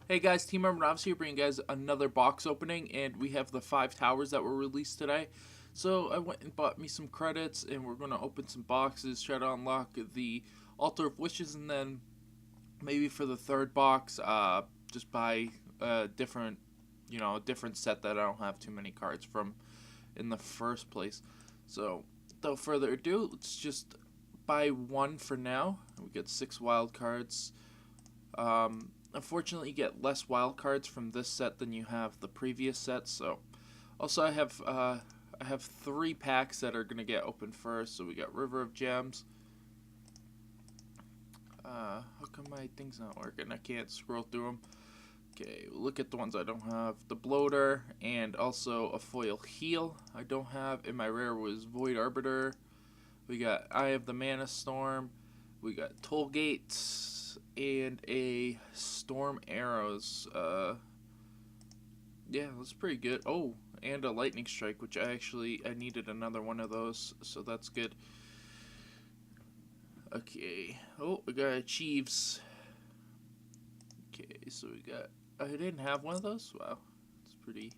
Hey guys, Team Armored Officer here bringing you guys another box opening, and we have the 5 towers that were released today. So I went and bought me some credits, and we're going to open some boxes, try to unlock the Altar of Wishes, and then maybe for the third box, just buy a different, a different set that I don't have too many cards from in the first place. So without further ado, let's just buy one for now. We get 6 wild cards. Unfortunately, you get less wild cards from this set than you have the previous set. So, also I have 3 packs that are gonna get opened first. So we got River of Gems. How come my thing's not working? I can't scroll through them. Okay, look at the ones I don't have. The Bloater and also a foil heal I don't have. And my rare was Void Arbiter. We got Eye of the Mana Storm. We got Tollgate and a Storm Arrows. Yeah, that's pretty good. Oh, and a Lightning Strike, which I needed another one of those, so that's good. Okay. Oh, we got Chiefs. Okay, so we got. I didn't have one of those. Wow, it's pretty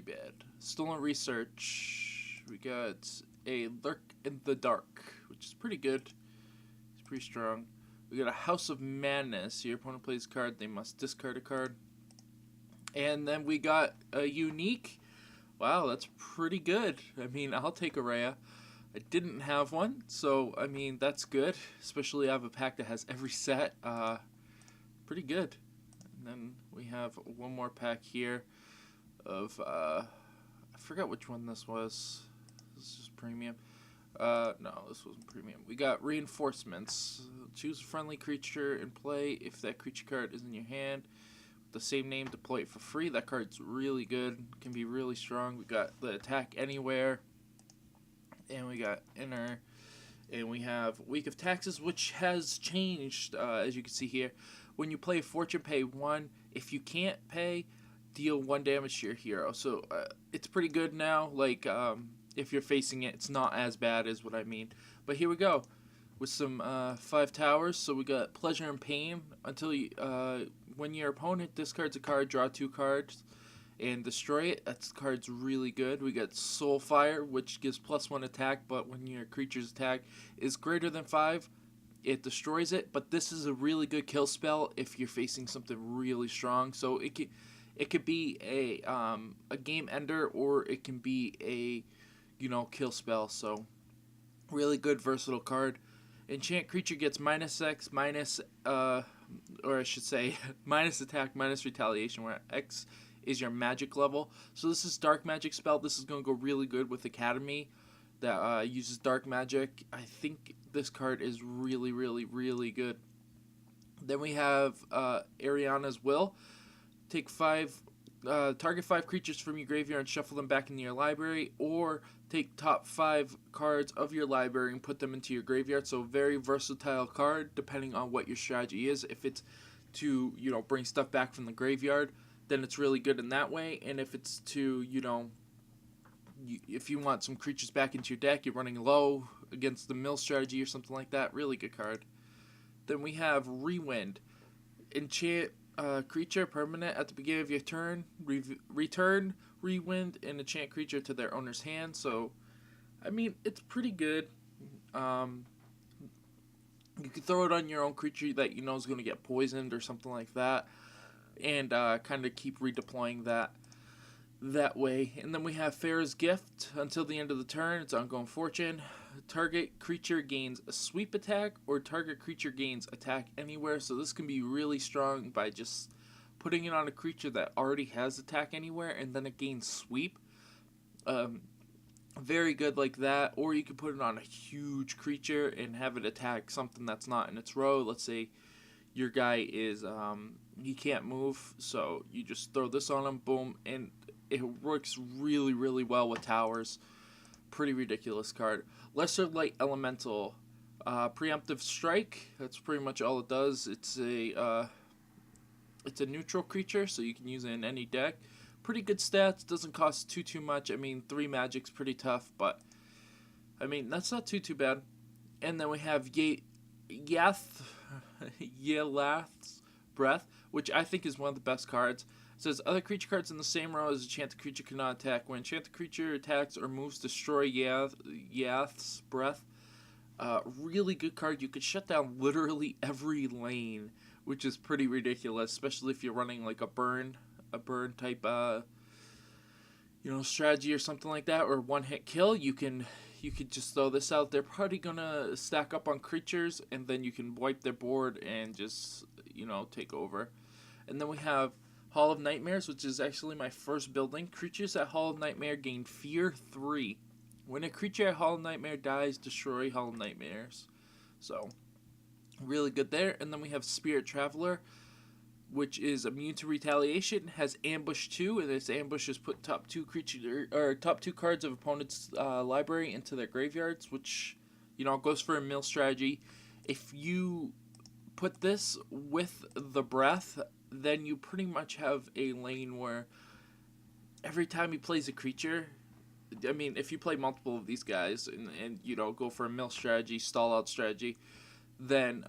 bad. Stolen Research. We got a Lurk in the Dark, which is pretty good. It's pretty strong. We got a House of Madness. Your opponent plays a card, they must discard a card. And then we got a unique. Wow, that's pretty good. I mean, I'll take a rare. I didn't have one, so I mean that's good. Especially I have a pack that has every set. Pretty good. And then we have one more pack here of I forgot which one this was. This is premium. No, this wasn't premium. We got reinforcements. Choose a friendly creature and play. If that creature card is in your hand, with the same name, deploy it for free. That card's really good. Can be really strong. We got the attack anywhere, and we got inner, and we have week of taxes, which has changed as you can see here. When you play Fortune, pay 1. If you can't pay, deal 1 damage to your hero. So it's pretty good now. Like if you're facing it, it's not as bad as what I mean. But here we go with some 5 towers. So we got Pleasure and Pain. Until you, when your opponent discards a card, draw 2 cards and destroy it. That card's really good. We got Soulfire, which gives +1 attack, but when your creature's attack is greater than 5, it destroys it. But this is a really good kill spell if you're facing something really strong. So it could be a game ender, or it can be a kill spell. So really good versatile card. Enchant creature gets -X, or I should say minus attack, minus retaliation, where X is your magic level. So this is dark magic spell. This is going to go really good with Academy that uses dark magic. I think this card is really, really, really good. Then we have Ariana's Will. Take 5, target 5 creatures from your graveyard and shuffle them back into your library, or take top 5 cards of your library and put them into your graveyard. So very versatile card depending on what your strategy is. If it's to bring stuff back from the graveyard, then it's really good in that way. And if it's to if you want some creatures back into your deck, you're running low against the mill strategy or something like that, really good card. Then we have Rewind. Enchant creature permanent at the beginning of your turn. Return Rewind and enchant creature to their owner's hand. So, I mean, it's pretty good. You could throw it on your own creature that you know is going to get poisoned or something like that, and kind of keep redeploying that way. And then we have Farah's Gift. Until the end of the turn, it's ongoing fortune. Target creature gains a sweep attack, or target creature gains attack anywhere. So this can be really strong by just putting it on a creature that already has attack anywhere, and then it gains sweep. Very good like that. Or you could put it on a huge creature and have it attack something that's not in its row. Let's say your guy is he can't move, so you just throw this on him, boom, and it works really, really well with towers. Pretty ridiculous card. Lesser Light Elemental. Preemptive Strike. That's pretty much all it does. It's a neutral creature, so you can use it in any deck. Pretty good stats. Doesn't cost too much. I mean, 3 magic's pretty tough, but I mean that's not too bad. And then we have Yath Yelath's Breath, which I think is one of the best cards. It says, other creature cards in the same row as enchanted creature cannot attack. When enchanted creature attacks or moves, destroy Yath's Breath. Really good card. You could shut down literally every lane, which is pretty ridiculous, especially if you're running like a burn type strategy or something like that, or one hit kill. You could just throw this out. They're probably gonna stack up on creatures, and then you can wipe their board and just take over. And then we have Hall of Nightmares, which is actually my first building. Creatures at Hall of Nightmare gain Fear 3. When a creature at Hall of Nightmare dies, destroy Hall of Nightmares. So, really good there. And then we have Spirit Traveler, which is immune to retaliation, has Ambush 2, and its ambushes put top two cards of opponent's library into their graveyards, which goes for a mill strategy. If you put this with the Breath, then you pretty much have a lane where every time he plays a creature, I mean, if you play multiple of these guys and go for a mill strategy, stall out strategy, then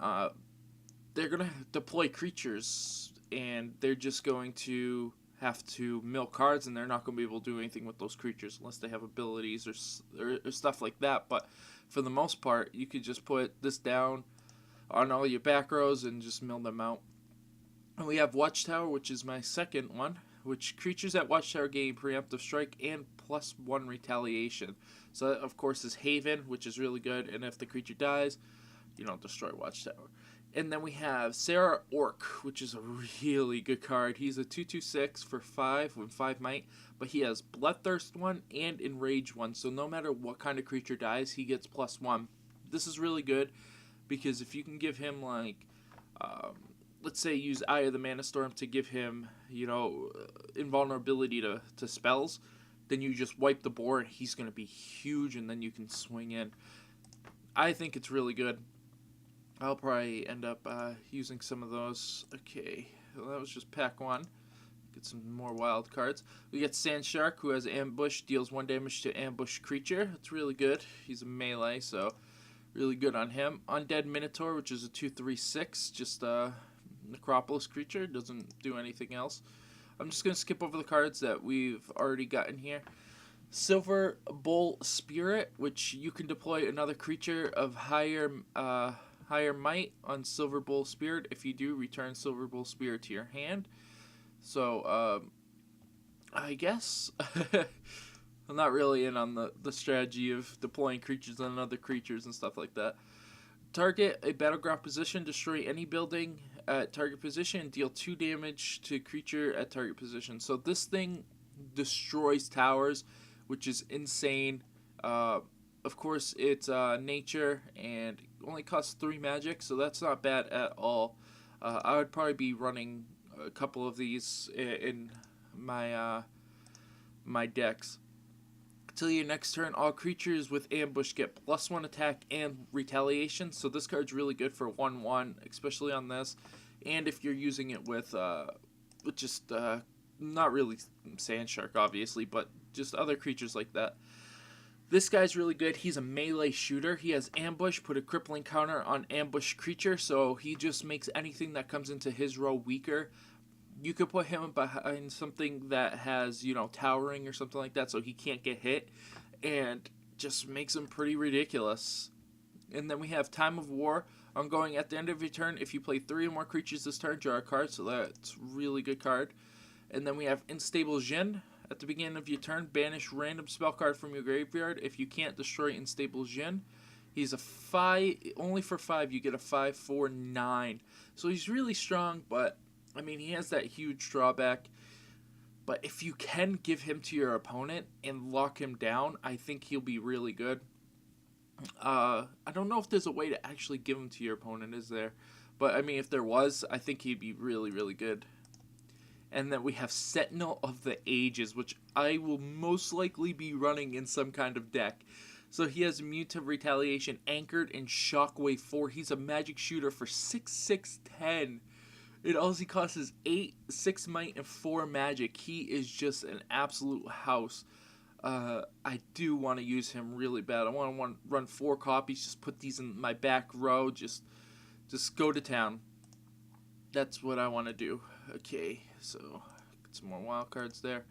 they're going to deploy creatures, and they're just going to have to mill cards, and they're not going to be able to do anything with those creatures unless they have abilities or stuff like that. But for the most part, you could just put this down on all your back rows and just mill them out. And we have Watchtower, which is my second one, which creatures at Watchtower gain Preemptive Strike and +1 Retaliation. So that, of course, is Haven, which is really good, and if the creature dies, you don't destroy Watchtower. And then we have Sarah Orc, which is a really good card. He's a 2/2/6 for 5 with 5 might, but he has Bloodthirst 1 and Enrage 1, so no matter what kind of creature dies, he gets +1. This is really good, because if you can give him, like, let's say use Eye of the Mana Storm to give him, invulnerability to spells, then you just wipe the board, he's going to be huge, and then you can swing in. I think it's really good. I'll probably end up using some of those. Okay, well, that was just pack 1. Get some more wild cards. We get Sand Shark, who has Ambush, deals 1 damage to ambush creature. That's really good. He's a melee, so really good on him. Undead Minotaur, which is a 2/3/6, just Necropolis creature, doesn't do anything else. I'm just going to skip over the cards that we've already gotten here. Silver Bull Spirit, which you can deploy another creature of higher might on Silver Bull Spirit. If you do, return Silver Bull Spirit to your hand. So, I guess I'm not really in on the strategy of deploying creatures on other creatures and stuff like that. Target a battleground position, destroy any building at target position, deal 2 damage to creature at target position. So this thing destroys towers, which is insane. Of course, it's nature and only costs 3 magic, so that's not bad at all. I would probably be running a couple of these in my my decks. Till your next turn, all creatures with ambush get +1 attack and retaliation. So this card's really good for 1/1, especially on this. And if you're using it with just not really Sand Shark, obviously, but just other creatures like that. This guy's really good. He's a melee shooter. He has ambush, put a crippling counter on ambush creature, so he just makes anything that comes into his row weaker. You could put him behind something that has, towering or something like that, so he can't get hit, and just makes him pretty ridiculous. And then we have Time of War. Ongoing at the end of your turn. If you play 3 or more creatures this turn, draw a card, so that's a really good card. And then we have Unstable Djinn. At the beginning of your turn, banish random spell card from your graveyard. If you can't destroy Unstable Djinn, he's a 5, only for 5, you get a 5/4/9. So he's really strong, but I mean, he has that huge drawback. But if you can give him to your opponent and lock him down, I think he'll be really good. I don't know if there's a way to actually give him to your opponent, is there? But I mean, if there was, I think he'd be really, really good. And then we have Sentinel of the Ages, which I will most likely be running in some kind of deck. So he has immune to retaliation, anchored, and shockwave 4. He's a magic shooter for 6/6/10. It all he costs is 8, 6 might, and 4 magic. He is just an absolute house. I do want to use him really bad. I want to run 4 copies, just put these in my back row, just go to town. That's what I want to do. Okay, so get some more wild cards there.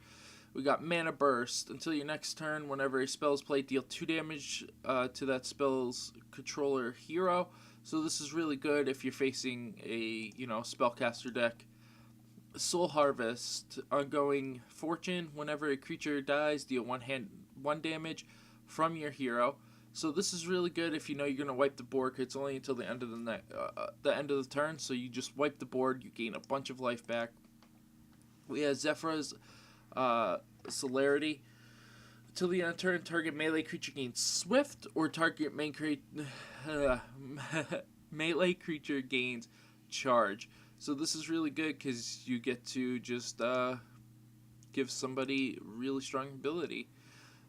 We got Mana Burst. Until your next turn, whenever a spell is played, deal 2 damage to that spell's controller hero. So this is really good if you're facing a, spellcaster deck. Soul Harvest. Ongoing Fortune. Whenever a creature dies, deal 1 damage from your hero. So this is really good if you know you're going to wipe the board. It's only until the end of the end of the turn, so you just wipe the board. You gain a bunch of life back. We have Zephyr's Celerity. Until the end of turn, target melee creature gains Swift, or target melee creature gains Charge. So this is really good because you get to just give somebody really strong ability.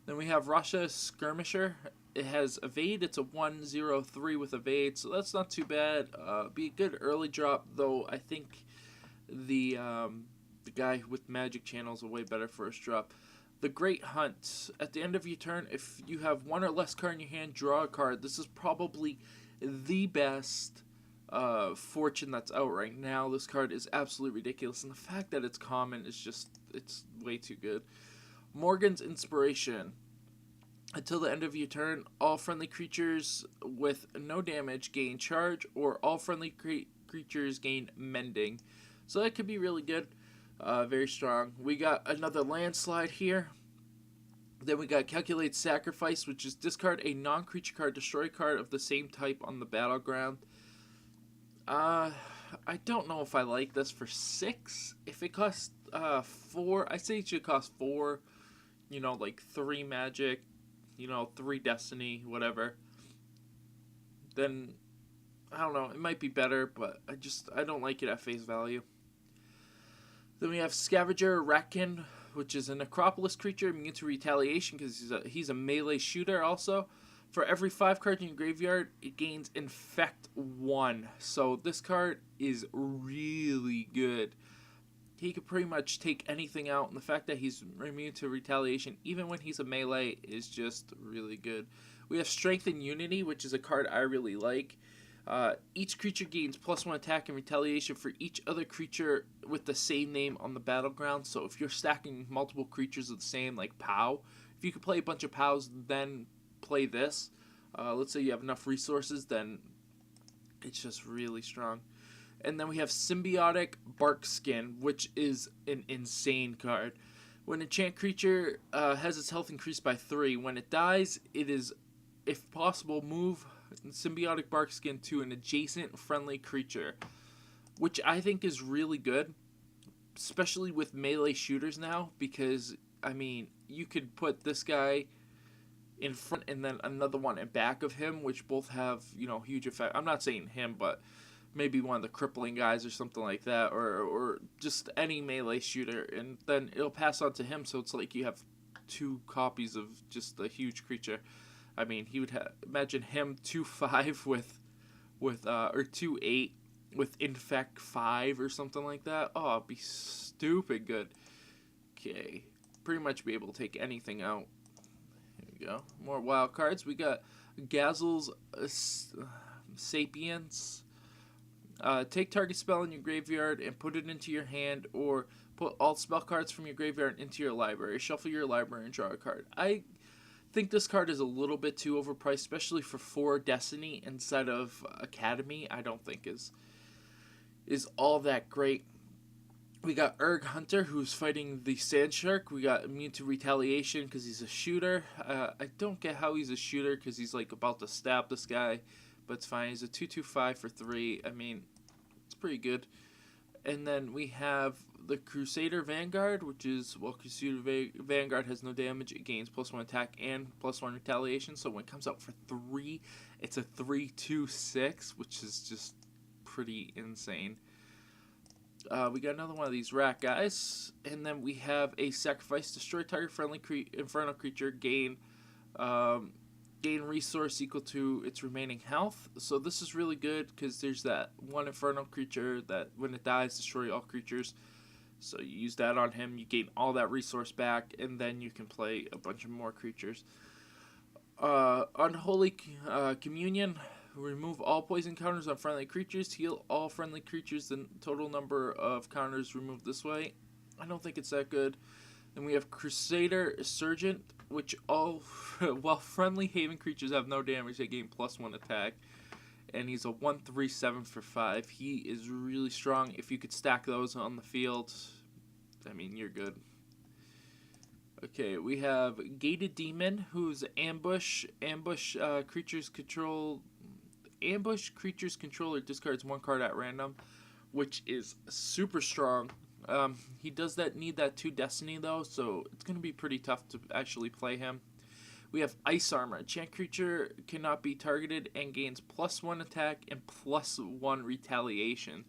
Then we have Rasha Skirmisher. It has Evade. It's a 1/0/3 with Evade, so that's not too bad. Be a good early drop, though. I think the guy with Magic Channel is a way better first drop. The Great Hunt. At the end of your turn, if you have 1 or less card in your hand, draw a card. This is probably the best Fortune that's out right now. This card is absolutely ridiculous, and the fact that it's common is it's way too good. Morgan's Inspiration. Until the end of your turn, all friendly creatures with no damage gain Charge, or all friendly creatures gain Mending. So that could be really good. Very strong. We got another Landslide here. Then we got Calculate Sacrifice, which is discard a non-creature card, destroy a card of the same type on the battleground. I don't know if I like this for 6. If it costs 4, I say it should cost 4. Like 3 Magic, 3 Destiny, whatever. Then I don't know. It might be better, but I don't like it at face value. Then we have Scavenger Ratkin, which is a Necropolis creature immune to retaliation because he's a melee shooter also. For every 5 cards in your graveyard, it gains Infect 1. So this card is really good. He could pretty much take anything out, and the fact that he's immune to retaliation, even when he's a melee, is just really good. We have Strength and Unity, which is a card I really like. Each creature gains +1 attack and retaliation for each other creature with the same name on the battleground. So if you're stacking multiple creatures of the same, like POW, if you could play a bunch of POWs, then play this. Let's say you have enough resources, then it's just really strong. And then we have Symbiotic Barkskin, which is an insane card. When an enchant creature has its health increased by 3, when it dies, it is, if possible, move Symbiotic Barkskin to an adjacent friendly creature, which I think is really good, especially with melee shooters now, because, you could put this guy in front and then another one in back of him, which both have, huge effect. I'm not saying him, but maybe one of the crippling guys or something like that, or just any melee shooter, and then it'll pass on to him, so it's like you have 2 copies of just a huge creature. He would imagine him 2/5 with or 2/8 with Infect 5 or something like that. Oh, it'd be stupid good. Okay, pretty much be able to take anything out. Here we go. More wild cards. We got Gazel's Sapience. Take target spell in your graveyard and put it into your hand, or put all spell cards from your graveyard into your library. Shuffle your library and draw a card. I think this card is a little bit too overpriced, especially for 4 Destiny instead of Academy. I don't think is all that great. We got Urg Hunter, who's fighting the Sand Shark. We got immune to retaliation because he's a shooter. I don't get how he's a shooter because he's like about to stab this guy, but it's fine. He's a 2/2/5 for 3. It's pretty good. And then we have the Crusader Vanguard, which is, Crusader Vanguard has no damage. It gains +1 attack and +1 retaliation. So when it comes out for 3, it's a 3/2/6, which is just pretty insane. We got another one of these rat guys. And then we have a Sacrifice. Destroy target friendly infernal creature. Gain resource equal to its remaining health. So this is really good because there's that one infernal creature that when it dies, destroy all creatures. So you use that on him, you gain all that resource back, and then you can play a bunch of more creatures. Unholy Communion. Remove all poison counters on friendly creatures. Heal all friendly creatures. The total number of counters removed this way. I don't think it's that good. Then we have Crusader Surgeon, which all while friendly Haven creatures have no damage, they gain +1 attack. And he's a 1/3/7 for 5. He is really strong. If you could stack those on the field, I mean, you're good. Okay, we have Gated Demon, who's ambush. Creatures control. Ambush creatures controller discards 1 card at random, which is super strong. He does need that 2 Destiny though, so it's going to be pretty tough to actually play him. We have Ice Armor. Enchant creature cannot be targeted and gains +1 attack and +1 retaliation.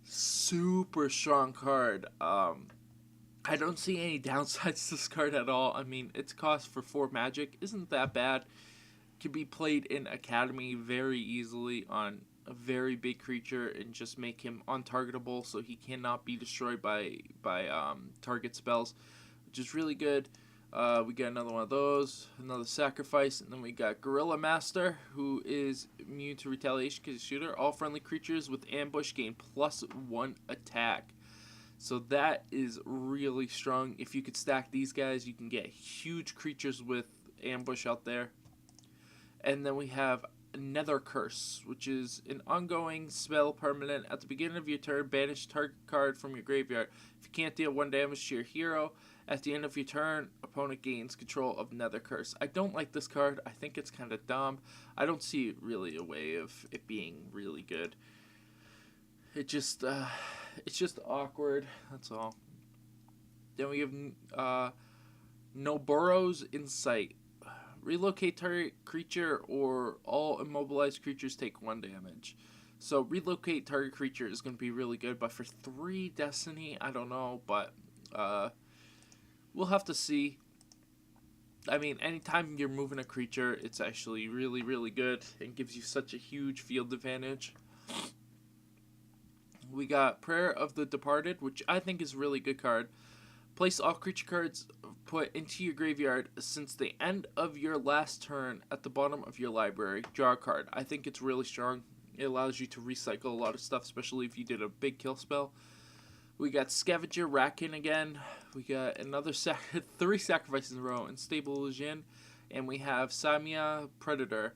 Super strong card. I don't see any downsides to this card at all. I mean, its cost for 4 magic isn't that bad. Can be played in Academy very easily on a very big creature and just make him untargetable so he cannot be destroyed by target spells, which is really good. We got another one of those, another sacrifice, and then we got Gorilla Master, who is immune to retaliation because he's a shooter. All friendly creatures with ambush gain +1 attack. So that is really strong. If you could stack these guys, you can get huge creatures with ambush out there. And then we have Nether Curse, which is an ongoing spell permanent. At the beginning of your turn, banish target card from your graveyard. If you can't deal 1 damage to your hero, at the end of your turn, opponent gains control of Nether Curse. I don't like this card. I think it's kind of dumb. I don't see really a way of it being really good. It's just awkward. That's all. Then we have Noboros Insight. Relocate target creature or all immobilized creatures take 1 damage. So relocate target creature is going to be really good, but for 3 Destiny, I don't know, but we'll have to see. I mean, anytime you're moving a creature, it's actually really, really good and gives you such a huge field advantage. We got Prayer of the Departed, which I think is a really good card. Place all creature cards put into your graveyard since the end of your last turn at the bottom of your library. Draw a card. I think it's really strong. It allows you to recycle a lot of stuff, especially if you did a big kill spell. We got Scavenger Rackin again. We got another 3 sacrifices in a row. Unstable Legion. And we have Samia Predator,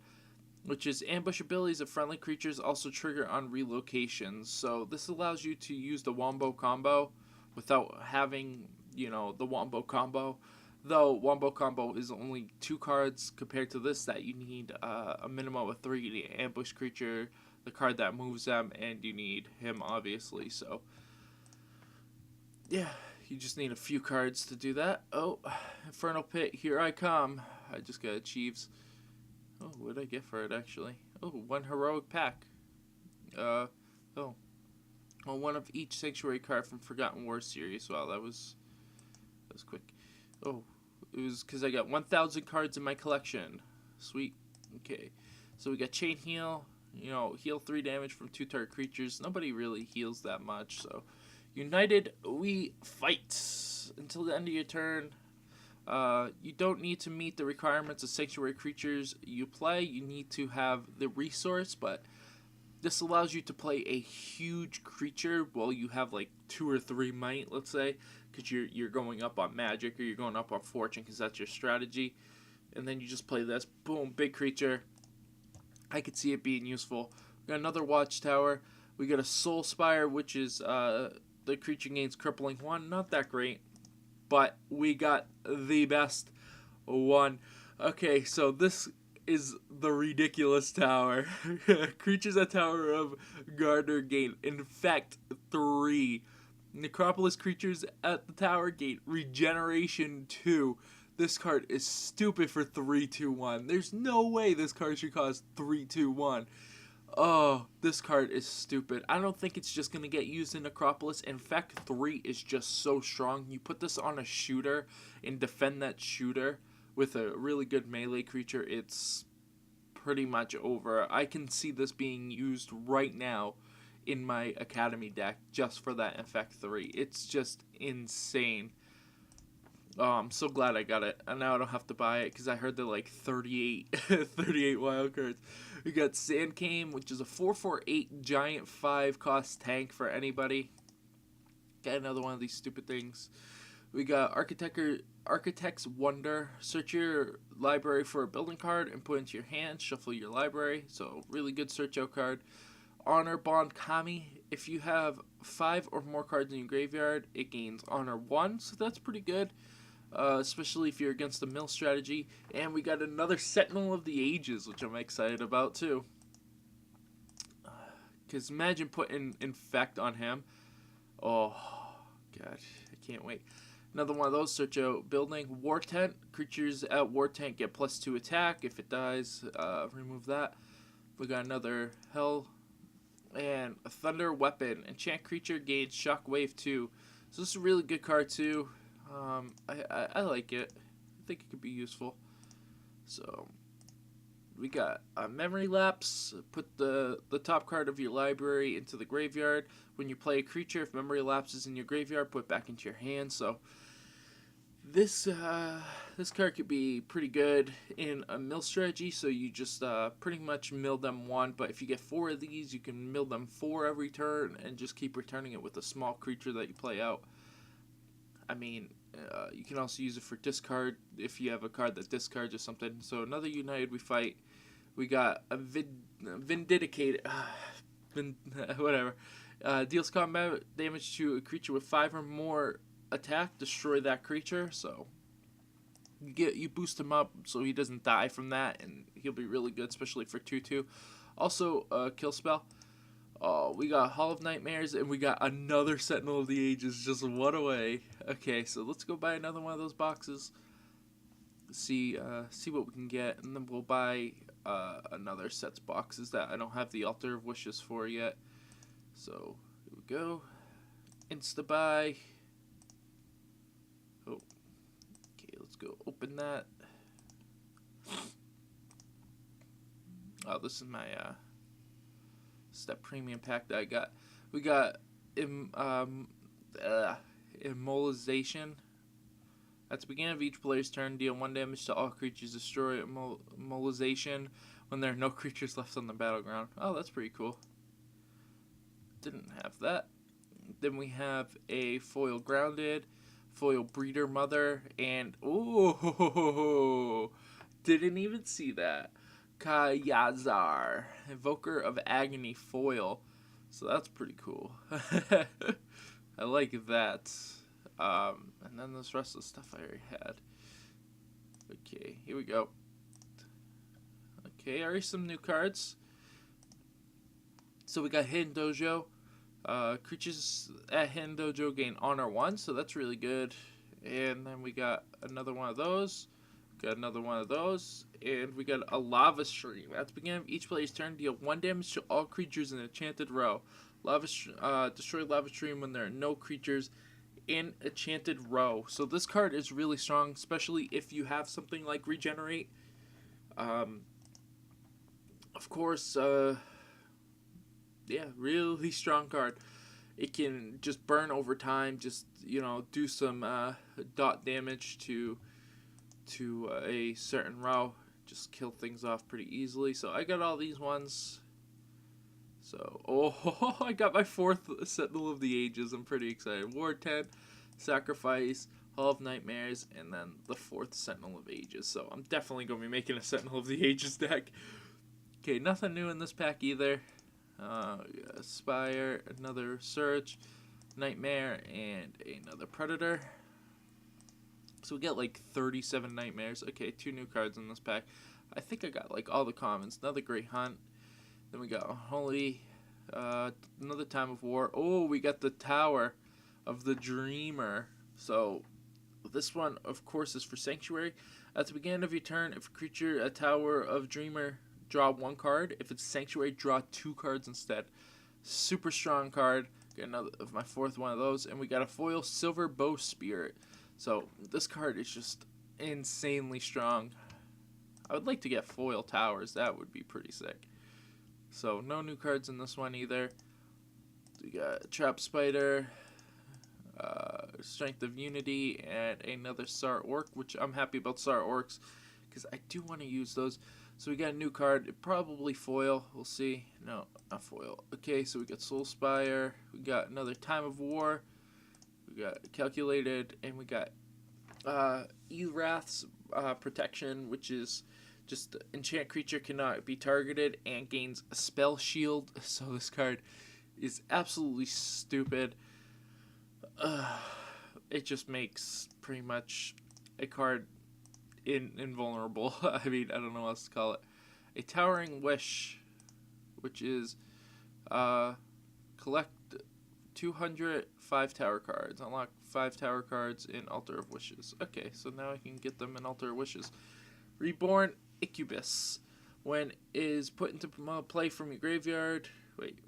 which is ambush abilities of friendly creatures also trigger on relocations. So this allows you to use the Wombo combo without having, the Wombo combo. Though Wombo combo is only 2 cards compared to this that you need a minimum of 3 to ambush creature, the card that moves them, and you need him obviously. So yeah, you just need a few cards to do that. Oh, Infernal Pit, here I come. I just got Achieves. Oh, what did I get for it actually? Oh, 1 heroic pack. Well, 1 of each Sanctuary card from Forgotten Wars series. Wow, that was quick. Oh, it was because I got 1,000 cards in my collection. Sweet. Okay, so we got Chain Heal. Heal 3 damage from 2 target creatures. Nobody really heals that much. So, United we fight until the end of your turn. You don't need to meet the requirements of Sanctuary creatures you play. You need to have the resource, but this allows you to play a huge creature while you have like 2 or 3 might, let's say, because you're going up on magic or you're going up on fortune because that's your strategy. And then you just play this, boom, big creature. I could see it being useful. We got another Watchtower. We got a Soul Spire, which is the creature gains crippling 1. Not that great, but we got the best one. Okay, so this is the ridiculous tower. Creatures at Tower of Gardner gain Infect 3. Necropolis creatures at the tower gain Regeneration 2. This card is stupid for 3/2/1. There's no way this card should cost 3/2/1. Oh, this card is stupid. I don't think it's just going to get used in Necropolis. Infect 3 is just so strong. You put this on a shooter and defend that shooter with a really good melee creature, it's pretty much over. I can see this being used right now in my Academy deck just for that Infect 3. It's just insane. Oh, I'm so glad I got it. And now I don't have to buy it because I heard they're like 38, 38 wild cards. We got Sand Came, which is a 4/4/8 giant 5 cost tank for anybody. Got another one of these stupid things. We got Architect's Wonder. Search your library for a building card and put it into your hand. Shuffle your library. So, really good search out card. Honor Bond Kami. If you have 5 or more cards in your graveyard, it gains Honor 1. So, that's pretty good. Especially if you're against the mill strategy. And we got another Sentinel of the Ages, which I'm excited about too. Because imagine putting Infect on him. Oh, God. I can't wait. Another one of those, search out building. War Tent. Creatures at War Tent get +2 attack. If it dies, remove that. We got another Hell. And a Thunder Weapon. Enchant creature gains Shockwave 2. So this is a really good card too. I like it. I think it could be useful. So we got a Memory Lapse. Put the top card of your library into the graveyard. When you play a creature, if Memory Lapse is in your graveyard, put it back into your hand. So this card could be pretty good in a mill strategy. So you just pretty much mill them 1. But if you get 4 of these, you can mill them 4 every turn and just keep returning it with a small creature that you play out. I mean, you can also use it for discard if you have a card that discards or something. So another United We Fight. We got a Vindicated. Whatever. Deals combat damage to a creature with 5 or more attack. Destroy that creature. So you boost him up so he doesn't die from that, and he'll be really good, especially for 2/2. Also, kill spell. Oh, we got Hall of Nightmares, and we got another Sentinel of the Ages, just one away. Okay, so let's go buy another one of those boxes. See what we can get, and then we'll buy another sets boxes that I don't have the Altar of Wishes for yet. So, here we go. Insta buy. Oh, okay, let's go open that. Oh, this is my step premium pack that I got. We got Immolization. At the beginning of each player's turn, deal 1 damage to all creatures. Destroy Immolization when there are no creatures left on the battleground. Oh, that's pretty cool. Didn't have that. Then we have a Foil Grounded, Foil Breeder Mother, and oh, didn't even see that. Kayazar, Evoker of Agony foil. So that's pretty cool. I like that. And then this rest of the stuff I already had. Okay, here we go. Okay, already some new cards. So we got Hidden Dojo. Creatures at Hidden Dojo gain Honor 1, so that's really good. And then we got another one of those. Got another one of those, and we got a Lava Stream. At the beginning of each player's turn, deal 1 damage to all creatures in Enchanted Row. Destroy Lava Stream when there are no creatures in Enchanted Row. So this card is really strong, especially if you have something like Regenerate. Of course, yeah, really strong card. It can just burn over time, just, do some dot damage to a certain row, just kill things off pretty easily. So I got all these ones. So, I got my 4th Sentinel of the Ages. I'm pretty excited. War Tent, Sacrifice, Hall of Nightmares, and then the 4th Sentinel of Ages. So I'm definitely going to be making a Sentinel of the Ages deck. Okay, nothing new in this pack either. Spire, another Search, Nightmare, and another Predator. So we get like 37 Nightmares. Okay, 2 new cards in this pack. I think I got like all the commons. Another Great Hunt. Then we got Holy, another Time of War. Oh, we got the Tower of the Dreamer. So this one, of course, is for Sanctuary. At the beginning of your turn, if a creature, a Tower of Dreamer, draw 1 card. If it's Sanctuary, draw 2 cards instead. Super strong card. Got another of my 4th one of those. And we got a foil Silver Bow Spirit. So this card is just insanely strong. I would like to get foil towers. That would be pretty sick. So no new cards in this one either. We got Trap Spider, Strength of Unity, and another Star Orc, which I'm happy about Star Orcs because I do want to use those. So we got a new card, probably foil, we'll see. No, not foil. Okay, so we got Soul Spire, we got another Time of War, we got Calculated, and we got Erath's Protection, which is just enchant creature cannot be targeted and gains a spell shield. So this card is absolutely stupid. It just makes pretty much a card invulnerable. I mean, I don't know what else to call it. A Towering Wish, which is collect 205 tower cards. Unlock 5 tower cards in Altar of Wishes. Okay, so now I can get them in Altar of Wishes. Reborn Incubus. When is put into play from your graveyard. Wait,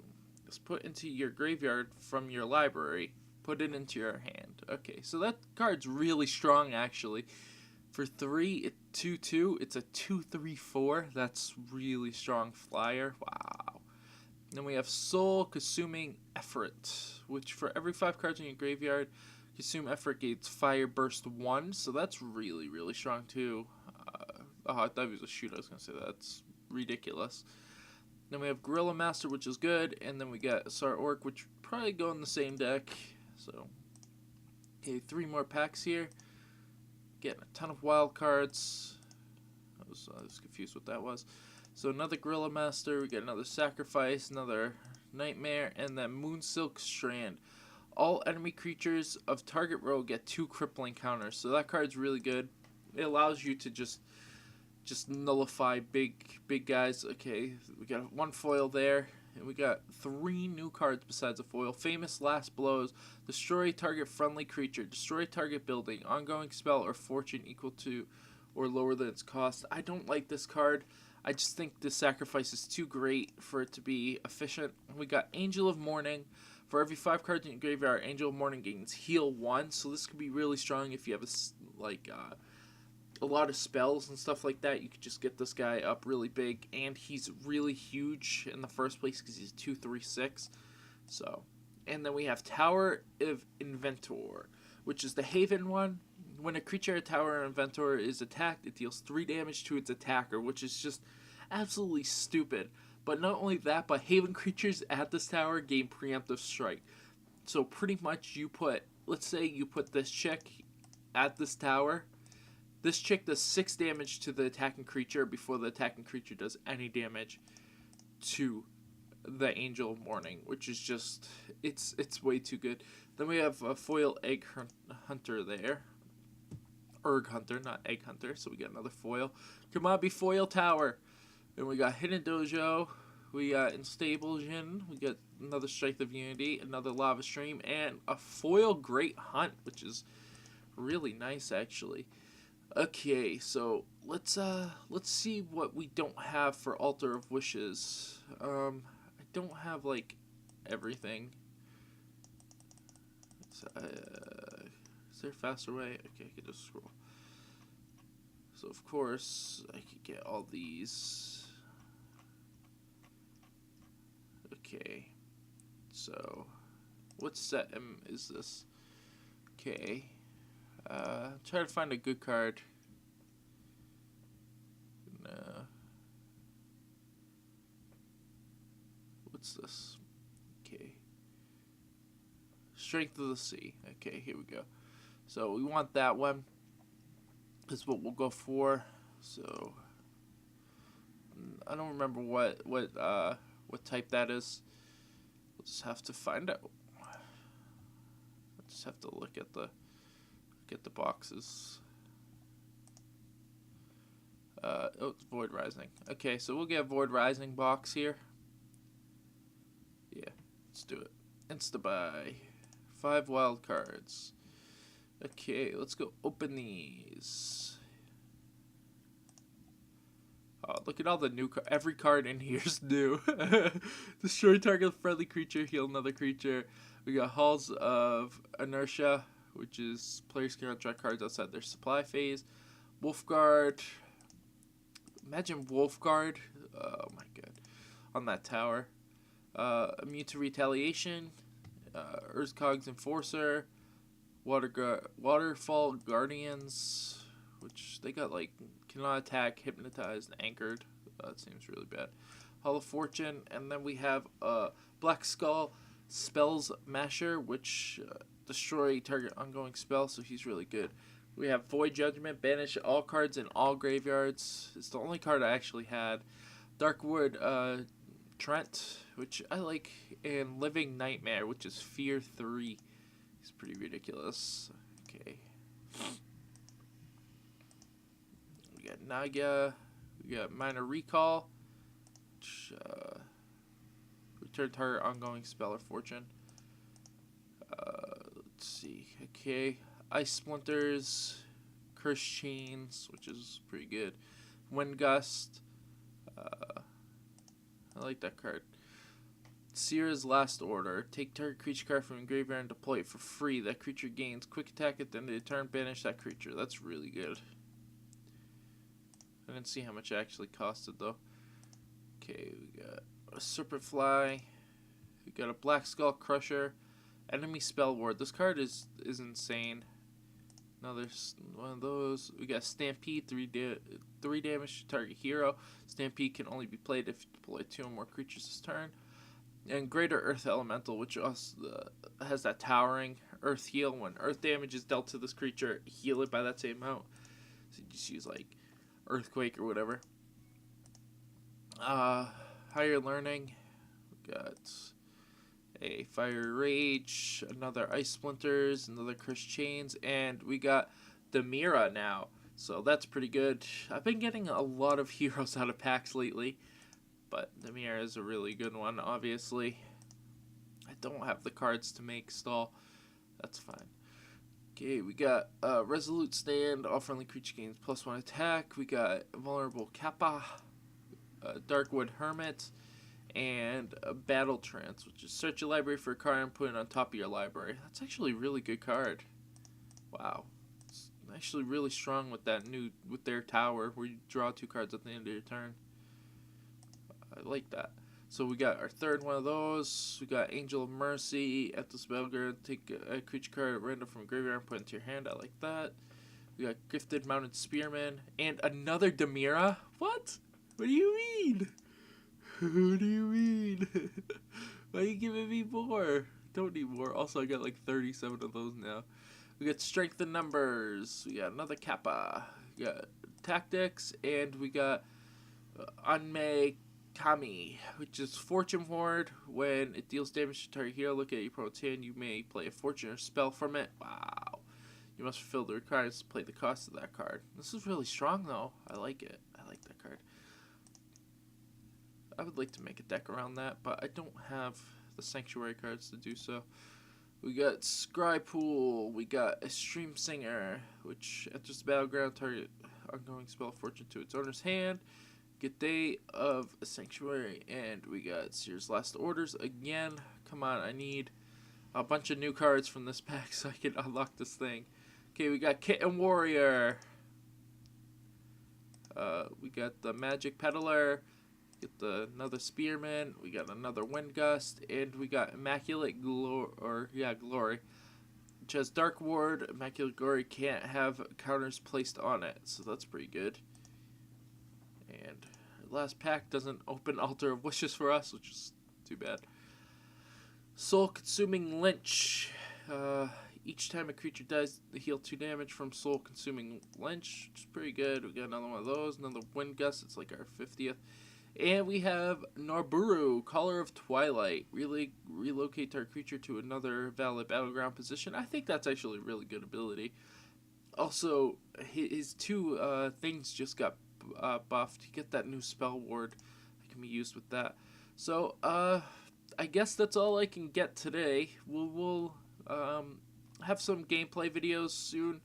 it's put into your graveyard from your library. Put it into your hand. Okay, so that card's really strong actually. For 3, 2/2, it's a 2/3/4. That's really strong flyer. Wow. Then we have Soul Consuming Effort, which for every 5 cards in your graveyard, Consume Effort gains Fire Burst 1. So that's really, really strong too. I thought it was a shoot. I was going to say that's ridiculous. Then we have Gorilla Master, which is good. And then we got Star Orc, which probably go in the same deck. So, okay, 3 more packs here. Getting a ton of wild cards. I was confused what that was. So another Gorilla Master. We got another Sacrifice, another Nightmare, and then Moonsilk Strand. All enemy creatures of target row get 2 crippling counters. So that card's really good. It allows you to just nullify big guys. Okay, we got 1 foil there. And we got 3 new cards besides a foil. Famous Last Blows. Destroy target friendly creature. Destroy target building. Ongoing spell or fortune equal to or lower than its cost. I don't like this card. I just think the sacrifice is too great for it to be efficient. We got Angel of Mourning. For every 5 cards in your graveyard, Angel of Mourning gains heal 1. So this could be really strong if you have a lot of spells and stuff like that. You could just get this guy up really big, and he's really huge in the first place because he's 2/3/6. So, and then we have Tower of Inventor, which is the Haven one. When a creature at Tower of Inventor is attacked, it deals 3 damage to its attacker, which is just absolutely stupid. But not only that, but Haven creatures at this tower gain preemptive strike. So pretty much you put, let's say you put this chick at this tower. This chick does 6 damage to the attacking creature before the attacking creature does any damage to the Angel of Mourning, which is just, it's way too good. Then we have a foil Egg Hunter there. Erg Hunter, not Egg Hunter, so we got another foil. Kamabi Foil Tower. And we got Hidden Dojo. We got Unstable Jin. We got another Strength of Unity, another Lava Stream, and a foil Great Hunt, which is really nice actually. Okay, so let's see what we don't have for Altar of Wishes. I don't have like everything. Is there a faster way? Okay, I can just scroll. So of course I could get all these. Okay, so what set is this? Okay. Try to find a good card. What's this? Okay. Strength of the Sea. Okay, here we go. So we want that one. Is what we'll go for. So I don't remember what type that is. We'll just have to find out. We'll just have to look at the boxes. Oh, it's Void Rising. Okay, so we'll get a Void Rising box here. Yeah, let's do it. Insta buy. 5 wild cards. Okay, let's go open these. Oh, look at all the new cards. Every card in here is new. Destroy target friendly creature, heal another creature. We got Halls of Inertia, which is players can draw cards outside their supply phase. Wolfguard. Imagine Wolfguard. Oh my god. On that tower. Immune to Retaliation. Urskog's Enforcer. Waterfall Guardians, which they got like cannot attack, hypnotized, anchored. That seems really bad. Hall of Fortune, and then we have Black Skull Spells Masher, which destroy target ongoing spell, so he's really good. We have Void Judgment, banish all cards in all graveyards. It's the only card I actually had. Darkwood Trent, which I like, and Living Nightmare, which is Fear 3. He's pretty ridiculous. Okay. We got Naga. We got Minor Recall. Which, return target ongoing spell or fortune. Let's see. Okay. Ice Splinters. Curse Chains, which is pretty good. Wind Gust. I like that card. Seer's Last Order. Take target creature card from the graveyard and deploy it for free. That creature gains quick attack at the end of the turn. Banish that creature. That's really good. I didn't see how much it actually costed though. Okay, we got a Serpent Fly. We got a Black Skull Crusher. Enemy Spell Ward. This card is insane. Another one of those. We got Stampede, 3 damage to target hero. Stampede can only be played if you deploy 2 or more creatures this turn. And Greater Earth Elemental, which also has that towering Earth Heal. When Earth damage is dealt to this creature, heal it by that same amount. So you just use like Earthquake or whatever. Higher Learning. We got a Fire Rage, another Ice Splinters, another Curse Chains, and we got Demira now. So that's pretty good. I've been getting a lot of heroes out of packs lately, but Demira is a really good one, obviously. I don't have the cards to make stall. That's fine. Okay, we got Resolute Stand, all friendly creature gains +1 attack. We got Vulnerable Kappa, Darkwood Hermit, and a Battle Trance, which is search your library for a card and put it on top of your library. That's actually a really good card. Wow. It's actually really strong with their tower, where you draw 2 cards at the end of your turn. I like that. So we got our third one of those. We got Angel of Mercy. At the battleground, take a creature card at random from graveyard and put it into your hand. I like that. We got Gifted Mounted Spearman. And another Demira? What? What do you mean? What do you mean? Why are you giving me more? Don't need more. Also, I got like 37 of those now. We got Strength in Numbers. We got another Kappa. We got Tactics. And we got Anme Kami, which is Fortune Ward. When it deals damage to target hero, look at your opponent's hand. You may play a fortune or spell from it. Wow. You must fulfill the requirements to play the cost of that card. This is really strong, though. I like it. I like that card. I would like to make a deck around that, but I don't have the Sanctuary cards to do so. We got Scry Pool. We got Extreme Singer, which enters the battleground, target ongoing spell fortune to its owner's hand. Get Day of a Sanctuary, and we got Seer's Last Orders again. Come on, I need a bunch of new cards from this pack so I can unlock this thing. Okay, we got Kitten Warrior. We got the Magic Peddler. Get another Spearman. We got another Wind Gust, and we got Immaculate Glory, which has Dark Ward. Immaculate Glory can't have counters placed on it, so that's pretty good. And last pack doesn't open Altar of Wishes for us, which is too bad. Soul Consuming Lynch. Each time a creature dies, they heal 2 damage from Soul Consuming Lynch, which is pretty good. We got another one of those, another Wind Gust. It's like our 50th. And we have Norburu, Caller of Twilight. Really relocate our creature to another valid battleground position. I think that's actually a really good ability. Also, his 2 things just got buffed. You get that new spell ward that can be used with that. So, I guess that's all I can get today. We'll have some gameplay videos soon.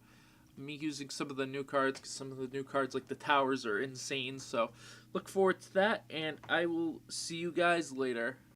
Me using some of the new cards, because some of the new cards, like the towers, are insane. So, look forward to that, and I will see you guys later.